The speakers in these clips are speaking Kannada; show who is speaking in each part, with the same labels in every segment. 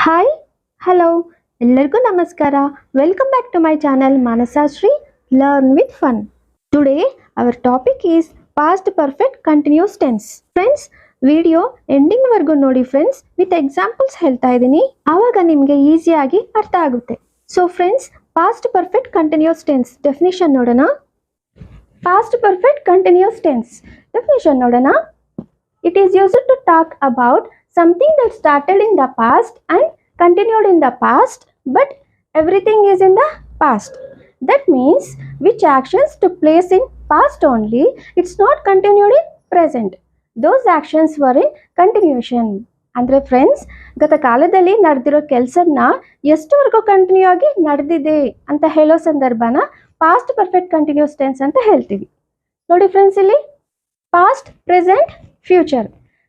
Speaker 1: ಹಾಯ್ ಹಲೋ ಎಲ್ಲರಿಗೂ ನಮಸ್ಕಾರ. Welcome back to my channel Manasashree learn with fun. Today our topic is past perfect continuous tense. Friends, video ending ವರೆಗೂ ನೋಡಿ ಫ್ರೆಂಡ್ಸ್. ವಿತ್ ಎಕ್ಸಾಂಪಲ್ಸ್ ಹೇಳ್ತಾ ಇದ್ದೀನಿ, ಆವಾಗ ನಿಮಗೆ ಈಸಿಯಾಗಿ ಅರ್ಥ ಆಗುತ್ತೆ. So friends, past perfect continuous tense definition ನೋಡೋಣ. Past perfect continuous tense definition ನೋಡೋಣ. It is used to talk about something that started in the past and continued in the past, but everything is in the past. That means which actions took place in past only, it's not continued in present. Those actions were in continuation. ಅಂದರೆ ಫ್ರೆಂಡ್ಸ್, ಗತ ಕಾಲದಲ್ಲಿ ನಡೆದಿರೋ ಕೆಲಸನ ಎಷ್ಟುವರೆಗೂ ಕಂಟಿನ್ಯೂ ಆಗಿ ನಡೆದಿದೆ ಅಂತ ಹೇಳೋ ಸಂದರ್ಭನ ಪಾಸ್ಟ್ ಪರ್ಫೆಕ್ಟ್ ಕಂಟಿನ್ಯೂಸ್ ಟೆನ್ಸ್ ಅಂತ ಹೇಳ್ತೀವಿ. ನೋಡಿ ಫ್ರೆಂಡ್ಸ್, ಇಲ್ಲಿ ಪಾಸ್ಟ್, ಪ್ರೆಸೆಂಟ್, ಫ್ಯೂಚರ್.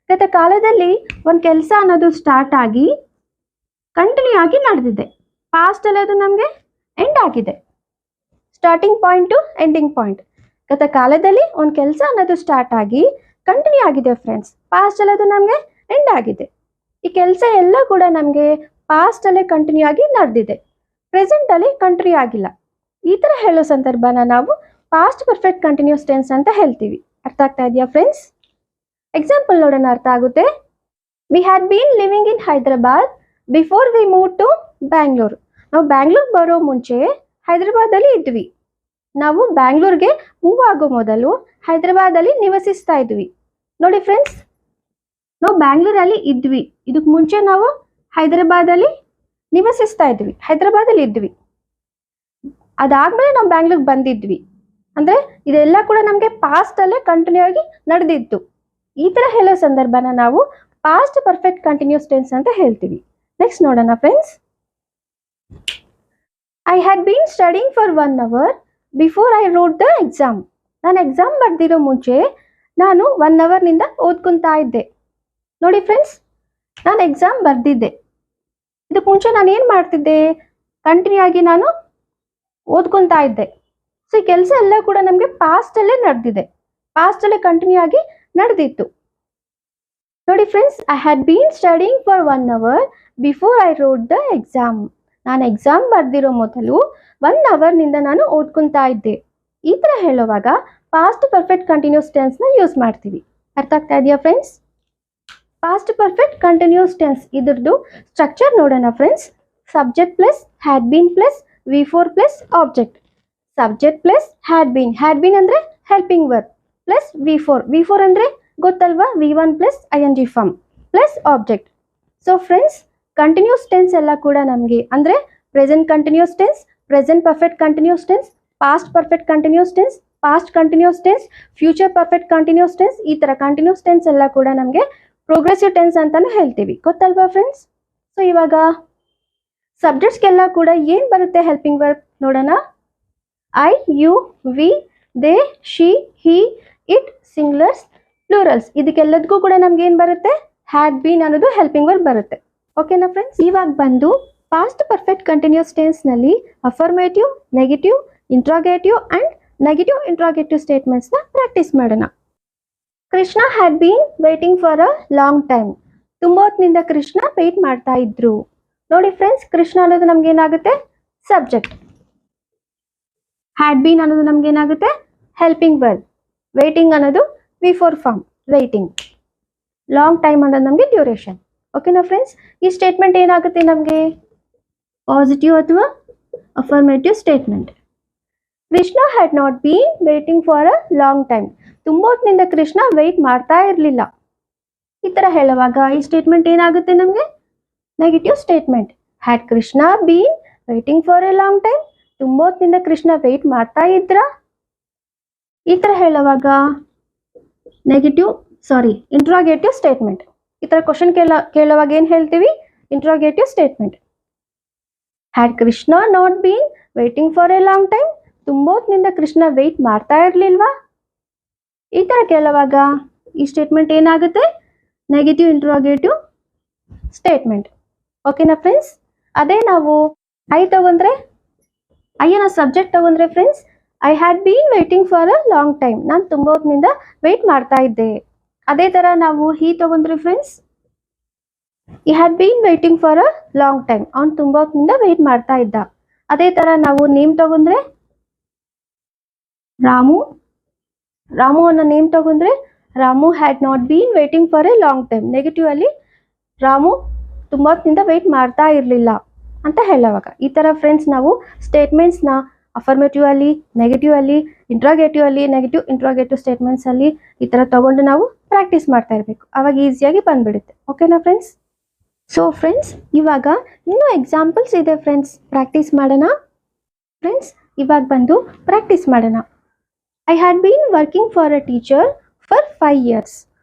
Speaker 1: ಗತ ಕಾಲದಲ್ಲಿ ಒಂದು ಕೆಲಸ ಅನ್ನೋದು ಸ್ಟಾರ್ಟ್ ಆಗಿ ಕಂಟಿನ್ಯೂ ಆಗಿ ನಡೆದಿದೆ. ಪಾಸ್ಟ್ ಅಲ್ಲಿ ಅದು ನಮಗೆ ಎಂಡ್ ಆಗಿದೆ. Starting point to ending point. ಗತ ಕಾಲದಲ್ಲಿ ಒಂದು ಕೆಲಸ ಅನ್ನೋದು ಸ್ಟಾರ್ಟ್ ಆಗಿ ಕಂಟಿನ್ಯೂ ಆಗಿದೆ ಫ್ರೆಂಡ್ಸ್. ಪಾಸ್ಟ್ ಅಲ್ಲಿ ಅದು ನಮಗೆ ಎಂಡ್ ಆಗಿದೆ. ಈ ಕೆಲಸ ಎಲ್ಲ ಕೂಡ ನಮಗೆ ಪಾಸ್ಟ್ ಅಲ್ಲೇ ಕಂಟಿನ್ಯೂ ಆಗಿ ನಡೆದಿದೆ, ಪ್ರೆಸೆಂಟ್ ಅಲ್ಲಿ ಕಂಟಿನ್ಯೂ ಆಗಿಲ್ಲ. ಈ ಥರ ಹೇಳೋ ಸಂದರ್ಭನ ನಾವು ಪಾಸ್ಟ್ ಪರ್ಫೆಕ್ಟ್ ಕಂಟಿನ್ಯೂಸ್ ಟೆನ್ಸ್ ಅಂತ ಹೇಳ್ತೀವಿ. ಅರ್ಥ ಆಗ್ತಾ ಇದೆಯಾ ಫ್ರೆಂಡ್ಸ್? ಎಕ್ಸಾಂಪಲ್ ನೋಡೋಣ, ಅರ್ಥ ಆಗುತ್ತೆ. We had been living in Hyderabad before we move to Bangalore. ನಾವು ಬ್ಯಾಂಗ್ಳೂರ್ ಬರೋ ಮುಂಚೆ ಹೈದರಾಬಾದಲ್ಲಿ ಇದ್ವಿ. ನಾವು ಬ್ಯಾಂಗ್ಳೂರ್ಗೆ ಮೂವ್ ಆಗೋ ಮೊದಲು ಹೈದರಾಬಾದಲ್ಲಿ ನಿವಸಿಸ್ತಾ ಇದ್ವಿ. ನೋಡಿ ಫ್ರೆಂಡ್ಸ್, ನಾವು ಬ್ಯಾಂಗ್ಳೂರಲ್ಲಿ ಇದ್ವಿ. ಇದಕ್ಕೆ ಮುಂಚೆ ನಾವು ಹೈದರಾಬಾದಲ್ಲಿ ನಿವಸಿಸ್ತಾ ಇದ್ವಿ, ಹೈದರಾಬಾದಲ್ಲಿ ಇದ್ವಿ. ಅದಾದ್ಮೇಲೆ ನಾವು ಬ್ಯಾಂಗ್ಳೂರ್ಗೆ ಬಂದಿದ್ವಿ. ಅಂದರೆ ಇದೆಲ್ಲ ಕೂಡ ನಮಗೆ ಪಾಸ್ಟಲ್ಲೇ ಕಂಟಿನ್ಯೂ ಆಗಿ ನಡೆದಿತ್ತು. ಈ ಥರ ಹೇಳೋ ಸಂದರ್ಭನ ನಾವು ಪಾಸ್ಟ್ ಪರ್ಫೆಕ್ಟ್ ಕಂಟಿನ್ಯೂಸ್ ಟೆನ್ಸ್ ಅಂತ ಹೇಳ್ತೀವಿ. ನೆಕ್ಸ್ಟ್ ನೋಡೋಣ friends. I had been studying for 1 hour before I wrote the exam. ನಾನು ಎಕ್ಸಾಮ್ ಬರ್ದಿರೋ ಮುಂಚೆ ನಾನು 1 hourನಿಂದ ಓದ್ಕೊತಾ ಇದ್ದೆ. ನೋಡಿ ಫ್ರೆಂಡ್ಸ್, ನಾನು ಎಕ್ಸಾಮ್ ಬರ್ದಿದ್ದೆ. ಇದಕ್ಕೆ ಮುಂಚೆ ನಾನು ಏನು ಮಾಡ್ತಿದ್ದೆ? ಕಂಟಿನ್ಯೂ ಆಗಿ ನಾನು ಓದ್ಕೊತಾ ಇದ್ದೆ. ಸೊ ಈ ಕೆಲಸ ಎಲ್ಲ ಕೂಡ ನಮಗೆ ಪಾಸ್ಟಲ್ಲೇ ನಡೆದಿದೆ, ಪಾಸ್ಟಲ್ಲೇ ಕಂಟಿನ್ಯೂ ಆಗಿ ನಡೆದಿತ್ತು. ನೋಡಿ friends, I had been studying for 1 hour before I wrote the exam. ನಾನು ಎಕ್ಸಾಮ್ ಬರ್ದಿರೋ ಮೊದಲು 1 hourನಿಂದ ನಾನು ಓದ್ಕೊತಾ ಇದ್ದೆ. ಈ ಥರ ಹೇಳುವಾಗ ಪಾಸ್ಟ್ ಪರ್ಫೆಕ್ಟ್ ಕಂಟಿನ್ಯೂಸ್ ಟೆನ್ಸ್ನ ಯೂಸ್ ಮಾಡ್ತೀವಿ. ಅರ್ಥ ಆಗ್ತಾ ಇದೆಯಾ friends? Past perfect continuous tense ಇದ್ರದ್ದು ಸ್ಟ್ರಕ್ಚರ್ ನೋಡೋಣ friends. Subject plus had been plus V4 plus object. Subject plus had been ಅಂದರೆ ಹೆಲ್ಪಿಂಗ್ ವರ್ಬ್ ಪ್ಲಸ್ V4 ಅಂದರೆ ಗೊತ್ತಲ್ವಾ, V1 plus ING form plus object. So friends, continuous tense ಎಲ್ಲ ಕೂಡ ನಮಗೆ ಅಂದರೆ present continuous tense, present perfect continuous tense, past perfect continuous tense, past continuous tense, future perfect continuous tense, ಈ ಥರ ಕಂಟಿನ್ಯೂಸ್ ಟೆನ್ಸ್ ಎಲ್ಲ ಕೂಡ ನಮಗೆ ಪ್ರೋಗ್ರೆಸಿವ್ ಟೆನ್ಸ್ ಅಂತಾನು ಹೇಳ್ತೀವಿ. ಗೊತ್ತಲ್ವಾ ಫ್ರೆಂಡ್ಸ್? ಸೊ ಇವಾಗ ಸಬ್ಜೆಕ್ಟ್ಸ್ಗೆಲ್ಲ ಕೂಡ ಏನು ಬರುತ್ತೆ ಹೆಲ್ಪಿಂಗ್ ವರ್ಬ್ ನೋಡೋಣ. I, you, we, they, she, he, it, singulars, plurals. ಇದಕ್ಕೆಲ್ಲದಕ್ಕೂ ಕೂಡ ನಮ್ಗೆ ಏನು ಬರುತ್ತೆ? ಹ್ಯಾಡ್ ಬೀನ್ ಅನ್ನೋದು ಹೆಲ್ಪಿಂಗ್ ವರ್ಬ್ ಬರುತ್ತೆ. ಓಕೆನಾ ಫ್ರೆಂಡ್ಸ್? ಇವಾಗ ಬಂದು ಪಾಸ್ಟ್ ಪರ್ಫೆಕ್ಟ್ ಕಂಟಿನ್ಯೂಸ್ ಟೆನ್ಸ್ನಲ್ಲಿ affirmative, negative, interrogative and negative interrogative ಸ್ಟೇಟ್ಮೆಂಟ್ಸ್ನ ಪ್ರಾಕ್ಟೀಸ್ ಮಾಡೋಣ. Krishna had been waiting for a long time. ತುಂಬ ಹೊತ್ತಿನಿಂದ ಕೃಷ್ಣ ವೆಯ್ಟ್ ಮಾಡ್ತಾ ಇದ್ರು. ನೋಡಿ ಫ್ರೆಂಡ್ಸ್, ಕೃಷ್ಣ ಅನ್ನೋದು ನಮ್ಗೆ ಏನಾಗುತ್ತೆ? ಸಬ್ಜೆಕ್ಟ್. ಹ್ಯಾಡ್ ಬೀನ್ ಅನ್ನೋದು ನಮ್ಗೆ ಏನಾಗುತ್ತೆ? Helping verb. ವೇಟಿಂಗ್ ಅನ್ನೋದು V4 form, waiting. Long time ಅನ್ನೋದು ನಮಗೆ ಡ್ಯೂರೇಷನ್. ಓಕೆನಾ ಫ್ರೆಂಡ್ಸ್? ಈ ಸ್ಟೇಟ್ಮೆಂಟ್ ಏನಾಗುತ್ತೆ ನಮಗೆ? ಪಾಸಿಟಿವ್ ಅಥವಾ affirmative statement. Krishna had not bean waiting for a long time. ತುಂಬ ಹೊತ್ತಿನಿಂದ ಕೃಷ್ಣ ವೆಯ್ಟ್ ಮಾಡ್ತಾ ಇರಲಿಲ್ಲ. ಈ ಥರ ಹೇಳುವಾಗ ಈ ಸ್ಟೇಟ್ಮೆಂಟ್ ಏನಾಗುತ್ತೆ ನಮಗೆ? Negative statement. Had Krishna been waiting for a long time. ತುಂಬ ಹೊತ್ತಿನಿಂದ ಕೃಷ್ಣ ವೆಯ್ಟ್ ಮಾಡ್ತಾ ಇದ್ರ. ಈ ಥರ ಹೇಳುವಾಗ ಇಂಟ್ರಾಗೇಟಿವ್ ಸ್ಟೇಟ್ಮೆಂಟ್. ಈ ಥರ ಕ್ವಶನ್ ಕೇಳುವಾಗ ಏನು ಹೇಳ್ತೀವಿ? Interrogative statement. Had Krishna not been waiting for a long time. ತುಂಬ ಹೊತ್ತಿನಿಂದ ಕೃಷ್ಣ ವೆಯ್ಟ್ ಮಾಡ್ತಾ ಇರಲಿಲ್ವಾ? ಈ ಥರ ಕೇಳುವಾಗ ಈ ಸ್ಟೇಟ್ಮೆಂಟ್ ಏನಾಗುತ್ತೆ? Negative interrogative statement. ಓಕೆನಾ ಫ್ರೆಂಡ್ಸ್? ಅದೇ ನಾವು ಐನ ಸಬ್ಜೆಕ್ಟ್ ತಗೊಂಡ್ರೆ friends, I had been waiting for a long time. ನಾನು ತುಂಬ ಹೊತ್ತಿನಿಂದ ವೆಯ್ಟ್ ಮಾಡ್ತಾ ಇದ್ದೆ. ಅದೇ ಥರ ನಾವು ಹಿ ತಗೊಂಡ್ರೆ friends, he had been waiting for a long time. ಅವ್ನು ತುಂಬಾ ಹೊತ್ತಿನಿಂದ ವೇಟ್ ಮಾಡ್ತಾ ಇದ್ದ. ಅದೇ ತರ ನಾವು ನೇಮ್ ತಗೊಂಡ್ರೆ ರಾಮು. ರಾಮು ಅನ್ನೋ ನೇಮ್ ತಗೊಂಡ್ರೆ Ramu had not bean waiting for a long time. Negative ಅಲ್ಲಿ ರಾಮು ತುಂಬಾ ಹೊತ್ತಿನಿಂದ ವೇಟ್ ಮಾಡ್ತಾ ಇರಲಿಲ್ಲ ಅಂತ ಹೇಳುವಾಗ. ಈ ತರ ಫ್ರೆಂಡ್ಸ್ ನಾವು ಸ್ಟೇಟ್ಮೆಂಟ್ಸ್ನ ಅಫರ್ಮೇಟಿವ್ ಅಲ್ಲಿ, ನೆಗೆಟಿವ್ ಅಲ್ಲಿ, ಇಂಟ್ರಾಗೇಟಿವ್ ಅಲ್ಲಿ, ನೆಗೆಟಿವ್ ಇಂಟ್ರಾಗೇಟಿವ್ ಸ್ಟೇಟ್ಮೆಂಟ್ಸ್ ಅಲ್ಲಿ ಈ ತರ ತಗೊಂಡು ನಾವು ಪ್ರಾಕ್ಟೀಸ್ ಮಾಡ್ತಾ ಇರಬೇಕು. ಅವಾಗ ಈಸಿಯಾಗಿ ಬಂದ್ಬಿಡುತ್ತೆ. ಓಕೆನಾ ಫ್ರೆಂಡ್ಸ್? ಸೊ ಫ್ರೆಂಡ್ಸ್, ಇವಾಗ ಇನ್ನೂ ಎಕ್ಸಾಂಪಲ್ಸ್ ಇದೆ ಫ್ರೆಂಡ್ಸ್, ಪ್ರಾಕ್ಟೀಸ್ ಮಾಡೋಣ. ಫ್ರೆಂಡ್ಸ್, ಇವಾಗ ಬಂದು ಪ್ರಾಕ್ಟೀಸ್ ಮಾಡೋಣ. I had been working for a teacher for 5 years.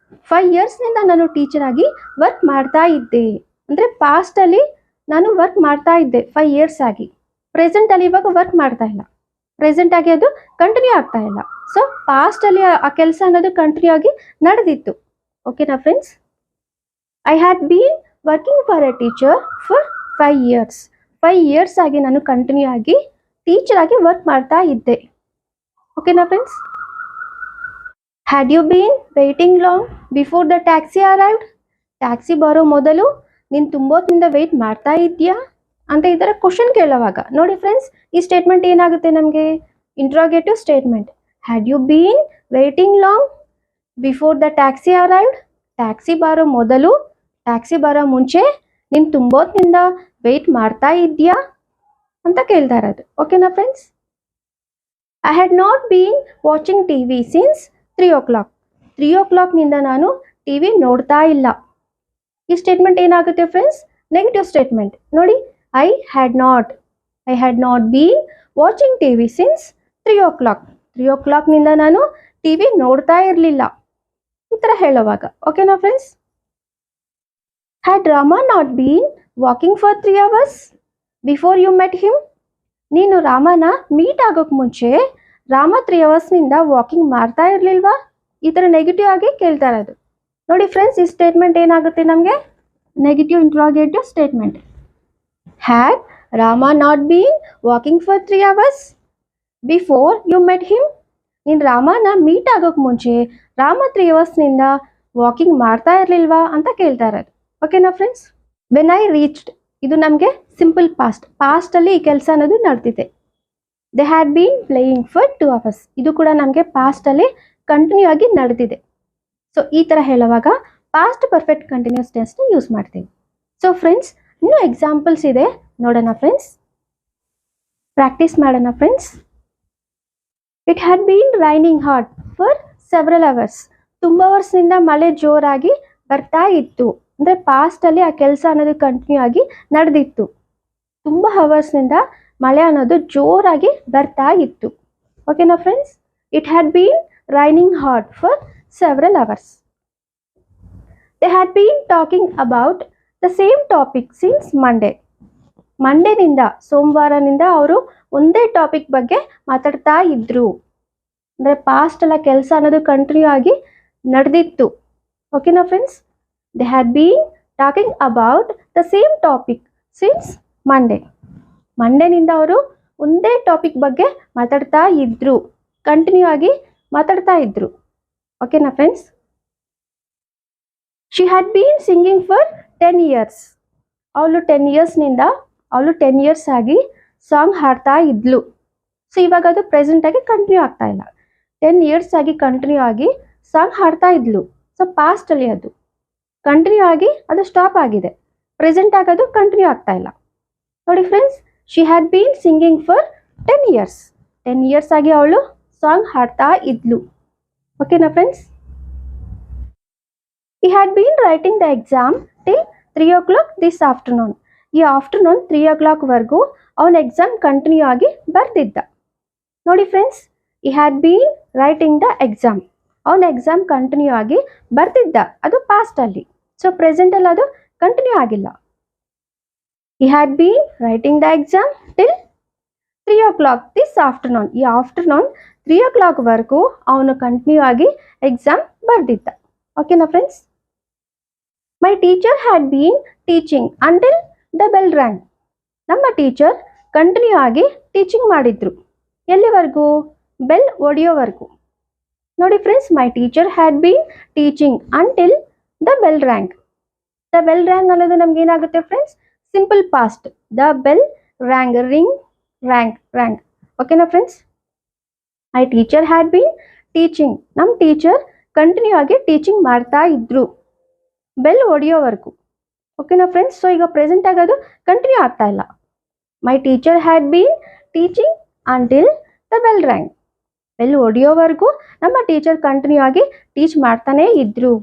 Speaker 1: 5 yearsನಿಂದ ನಾನು ಟೀಚರ್ ಆಗಿ ವರ್ಕ್ ಮಾಡ್ತಾ ಇದ್ದೆ. ಅಂದರೆ ಪಾಸ್ಟಲ್ಲಿ ನಾನು ವರ್ಕ್ ಮಾಡ್ತಾ ಇದ್ದೆ 5 years ಆಗಿ. ಪ್ರೆಸೆಂಟಲ್ಲಿ ಇವಾಗ ವರ್ಕ್ ಮಾಡ್ತಾ ಇಲ್ಲ. ಪ್ರೆಸೆಂಟ್ ಆಗಿ ಅದು ಕಂಟಿನ್ಯೂ ಆಗ್ತಾ ಇಲ್ಲ. ಸೊ ಪಾಸ್ಟಲ್ಲಿ ಆ ಕೆಲಸ ಅನ್ನೋದು ಕಂಟಿನ್ಯೂ ಆಗಿ ನಡೆದಿತ್ತು. ಓಕೆನಾ friends? I had been working for a teacher for 5 years. 5 years ಆಗಿ ನಾನು ಕಂಟಿನ್ಯೂ ಆಗಿ ಟೀಚರ್ ಆಗಿ ವರ್ಕ್ ಮಾಡ್ತಾ ಇದ್ದೆ. ಓಕೆನಾ friends? Had you been waiting long before the taxi arrived? Taxi ಬರೋ ಮೊದಲು ನೀನು ತುಂಬ ಹೊತ್ತಿನಿಂದ ವೆಯ್ಟ್ ಮಾಡ್ತಾ ಇದೆಯಾ ಅಂತ ಈ ಥರ ಕ್ವಶನ್ ಕೇಳೋವಾಗ ನೋಡಿ ಫ್ರೆಂಡ್ಸ್, ಈ ಸ್ಟೇಟ್ಮೆಂಟ್ ಏನಾಗುತ್ತೆ ನಮಗೆ? Interrogative statement. Had you been waiting long before the taxi arrived? Taxi ಬರೋ ಮೊದಲು, ಟ್ಯಾಕ್ಸಿ ಬರೋ ಮುಂಚೆ ನೀನು ತುಂಬ ಹೊತ್ತಿನಿಂದ ವೆಯ್ಟ್ ಮಾಡ್ತಾ ಇದೆಯಾ ಅಂತ ಕೇಳ್ತಾ ಇರೋದು. ಓಕೆನಾ friends? I had not been watching T V since 3 o'clock. 3 o'clockನಿಂದ ನಾನು ಟಿ ವಿ ನೋಡ್ತಾ ಇಲ್ಲ. ಈ ಸ್ಟೇಟ್ಮೆಂಟ್ ಏನಾಗುತ್ತೆ ಫ್ರೆಂಡ್ಸ್? Negative statement. ನೋಡಿ, I had not been watching T V since 3 o'clock. 3 o'clockನಿಂದ ನಾನು ಟಿ ವಿ ನೋಡ್ತಾ ಇರಲಿಲ್ಲ ಈ ಥರ ಹೇಳೋವಾಗ. ಓಕೆನಾ friends? Had Rama not been walking for 3 hours before you met him? ನೀನು ರಾಮನ ಮೀಟ್ ಆಗೋಕ್ಕೆ ಮುಂಚೆ ರಾಮ 3 hours ವಾಕಿಂಗ್ ಮಾಡ್ತಾ ಇರಲಿಲ್ವಾ? ಈ ಥರ ನೆಗೆಟಿವ್ ಆಗಿ ಕೇಳ್ತಾ ಇರೋದು. ನೋಡಿ ಫ್ರೆಂಡ್ಸ್, ಈ ಸ್ಟೇಟ್ಮೆಂಟ್ ಏನಾಗುತ್ತೆ ನಮಗೆ? Negative interrogative statement. Had Rama not been walking for 3 hours before you met him? ನೀನು ರಾಮನ ಮೀಟ್ ಆಗೋಕ್ಕೆ ಮುಂಚೆ ರಾಮ 3 hours ವಾಕಿಂಗ್ ಮಾಡ್ತಾ ಇರಲಿಲ್ವಾ ಅಂತ ಕೇಳ್ತಾ ಇರೋದು. ಓಕೆನಾ ಫ್ರೆಂಡ್ಸ್? ವೆನ್ ಐ ರೀಚ್ಡ್, ಇದು ನಮಗೆ ಸಿಂಪಲ್ ಪಾಸ್ಟ್. ಪಾಸ್ಟಲ್ಲಿ ಈ ಕೆಲಸ ಅನ್ನೋದು ನಡೆದಿದೆ. They had been playing for 2 hours. ಇದು ಕೂಡ ನಮಗೆ ಪಾಸ್ಟಲ್ಲಿ ಕಂಟಿನ್ಯೂ ಆಗಿ ನಡೆದಿದೆ. ಸೊ ಈ ಥರ ಹೇಳುವಾಗ ಪಾಸ್ಟ್ ಪರ್ಫೆಕ್ಟ್ ಕಂಟಿನ್ಯೂಸ್ ಟೆನ್ಸ್ನ ಯೂಸ್ ಮಾಡ್ತೀವಿ. ಸೊ ಫ್ರೆಂಡ್ಸ್, ಇನ್ನೂ ಎಕ್ಸಾಂಪಲ್ಸ್ ಇದೆ, ನೋಡೋಣ ಫ್ರೆಂಡ್ಸ್, ಪ್ರಾಕ್ಟೀಸ್ ಮಾಡೋಣ friends. It had been raining hard for several hours. ತುಂಬ ಅವರ್ಸ್ನಿಂದ ಮಳೆ ಜೋರಾಗಿ ಬರ್ತಾ ಇತ್ತು. ಅಂದರೆ ಪಾಸ್ಟಲ್ಲಿ ಆ ಕೆಲಸ ಅನ್ನೋದು ಕಂಟಿನ್ಯೂ ಆಗಿ ನಡೆದಿತ್ತು. ತುಂಬ ಅವರ್ಸ್ನಿಂದ ಮಳೆ ಅನ್ನೋದು ಜೋರಾಗಿ ಬರ್ತಾ ಇತ್ತು. ಓಕೆನಾ friends? It had been raining hard for several hours. They had been talking about the same topic since Monday. ಮಂಡೇನಿಂದ, ಸೋಮವಾರನಿಂದ ಅವರು ಒಂದೇ ಟಾಪಿಕ್ ಬಗ್ಗೆ ಮಾತಾಡ್ತಾ ಇದ್ರು. ಅಂದರೆ ಪಾಸ್ಟ್ ಎಲ್ಲ ಕೆಲಸ ಅನ್ನೋದು ಕಂಟಿನ್ಯೂ ಆಗಿ ನಡೆದಿತ್ತು. ಓಕೆನಾ friends? They had been talking about the same topic since Monday. ಮಂಡೇನಿಂದ ಅವರು ಒಂದೇ ಟಾಪಿಕ್ ಬಗ್ಗೆ ಮಾತಾಡ್ತಾ ಇದ್ರು, ಕಂಟಿನ್ಯೂ ಆಗಿ ಮಾತಾಡ್ತಾ ಇದ್ರು. ಓಕೆನಾ friends? She had been singing for 10 years. ಅವಳು 10 years ಆಗಿ ಸಾಂಗ್ ಹಾಡ್ತಾ ಇದ್ಲು. ಸೊ ಇವಾಗ ಅದು ಪ್ರೆಸೆಂಟ್ ಆಗಿ ಕಂಟಿನ್ಯೂ ಆಗ್ತಾ ಇಲ್ಲ. 10 years ಆಗಿ ಕಂಟಿನ್ಯೂ ಆಗಿ ಸಾಂಗ್ ಹಾಡ್ತಾ ಇದ್ಲು. ಸೊ ಪಾಸ್ಟಲ್ಲಿ ಅದು ಕಂಟಿನ್ಯೂ ಆಗಿ ಅದು ಸ್ಟಾಪ್ ಆಗಿದೆ. ಪ್ರೆಸೆಂಟ್ ಆಗೋದು ಕಂಟಿನ್ಯೂ ಆಗ್ತಾ ಇಲ್ಲ. ನೋಡಿ friends, she had been singing for 10 years. 10 years ಆಗಿ ಅವಳು ಸಾಂಗ್ ಹಾಡ್ತಾ ಇದ್ಲು. ಓಕೆನಾ friends? He had been writing the exam till 3 o'clock this afternoon. ಈ ಆಫ್ಟರ್ನೂನ್ 3 o'clock ವರೆಗೂ ಅವನ ಎಕ್ಸಾಮ್ ಕಂಟಿನ್ಯೂ ಆಗಿ ಬರ್ತಿದ್ದ. ನೋಡಿ friends, he had been writing the exam. ಅವನ ಎಕ್ಸಾಮ್ ಕಂಟಿನ್ಯೂ ಆಗಿ ಬರ್ತಿದ್ದ, ಅದು ಪಾಸ್ಟಲ್ಲಿ. ಸೊ ಪ್ರೆಸೆಂಟಲ್ಲಿ ಅದು ಕಂಟಿನ್ಯೂ ಆಗಿಲ್ಲ. He had been writing the exam till 3 o'clock this afternoon. ಈ ಆಫ್ಟರ್ನೂನ್ 3 o'clock ವರೆಗೂ ಅವನು ಕಂಟಿನ್ಯೂ ಆಗಿ ಎಕ್ಸಾಮ್ ಬರ್ದಿದ್ದ. ಓಕೆನಾ friends? My teacher had been teaching until the bell rang. ನಮ್ಮ ಟೀಚರ್ ಕಂಟಿನ್ಯೂ ಆಗಿ ಟೀಚಿಂಗ್ ಮಾಡಿದ್ರು. ಎಲ್ಲಿವರೆಗೂ? ಬೆಲ್ ಒಡೆಯೋವರೆಗೂ. ನೋಡಿ friends, my teacher had been teaching until the bell rang. The bell rang ಅನ್ನೋದು ನಮ್ಗೆ ಏನಾಗುತ್ತೆ friends, simple past. The bell rang, ring, rang, rang. ಓಕೆನಾ friends? My teacher had been teaching. ನಮ್ಮ ಟೀಚರ್ ಕಂಟಿನ್ಯೂ ಆಗಿ ಟೀಚಿಂಗ್ ಮಾಡ್ತಾ ಇದ್ರು ಬೆಲ್ ಹೊಡಿಯೋವರೆಗೂ. ಓಕೆನಾ ಫ್ರೆಂಡ್ಸ್? ಸೊ ಈಗ ಪ್ರೆಸೆಂಟ್ ಆಗೋದು ಕಂಟಿನ್ಯೂ ಆಗ್ತಾ ಇಲ್ಲ. My teacher had been teaching until the bell rang. Bell ಹೊಡಿಯೋವರೆಗೂ ನಮ್ಮ ಟೀಚರ್ ಕಂಟಿನ್ಯೂ ಆಗಿ ಟೀಚ್ ಮಾಡ್ತಾನೇ ಇದ್ರು.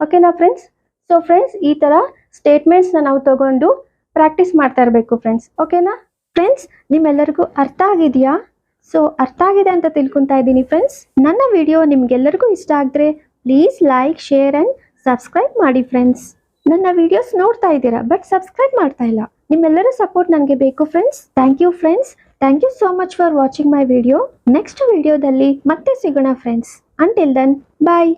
Speaker 1: ಓಕೆನಾ ಫ್ರೆಂಡ್ಸ್? ಸೊ ಫ್ರೆಂಡ್ಸ್, ಈ ಥರ ಸ್ಟೇಟ್ಮೆಂಟ್ಸ್ನ ನಾವು ತಗೊಂಡು ಪ್ರಾಕ್ಟೀಸ್ ಮಾಡ್ತಾ ಇರಬೇಕು ಫ್ರೆಂಡ್ಸ್. ಓಕೆನಾ ಫ್ರೆಂಡ್ಸ್? ನಿಮ್ಮೆಲ್ಲರಿಗೂ ಅರ್ಥ ಆಗಿದೆಯಾ? ಸೊ ಅರ್ಥ ಆಗಿದೆ ಅಂತ ತಿಳ್ಕೊತಾ ಇದ್ದೀನಿ ಫ್ರೆಂಡ್ಸ್. ನನ್ನ ವಿಡಿಯೋ ನಿಮ್ಗೆಲ್ಲರಿಗೂ ಇಷ್ಟ ಆಗಿದ್ರೆ please like, share and subscribe ಮಾಡಿ ಫ್ರೆಂಡ್ಸ್. ನನ್ನ ವಿಡಿಯೋಸ್ ನೋಡ್ತಾ ಇದ್ದೀರಾ ಬಟ್ ಸಬ್ಸ್ಕ್ರೈಬ್ ಮಾಡ್ತಾ ಇಲ್ಲ. ನಿಮ್ಮೆಲ್ಲರ ಸಪೋರ್ಟ್ ನನಗೆ ಬೇಕು friends. Thank you friends. Thank you so much for watching my video. Next ವಿಡಿಯೋದಲ್ಲಿ ಮತ್ತೆ ಸಿಗೋಣ ಫ್ರೆಂಡ್ಸ್. ಅಂಟಿಲ್ ದೆನ್, ಬಾಯ್.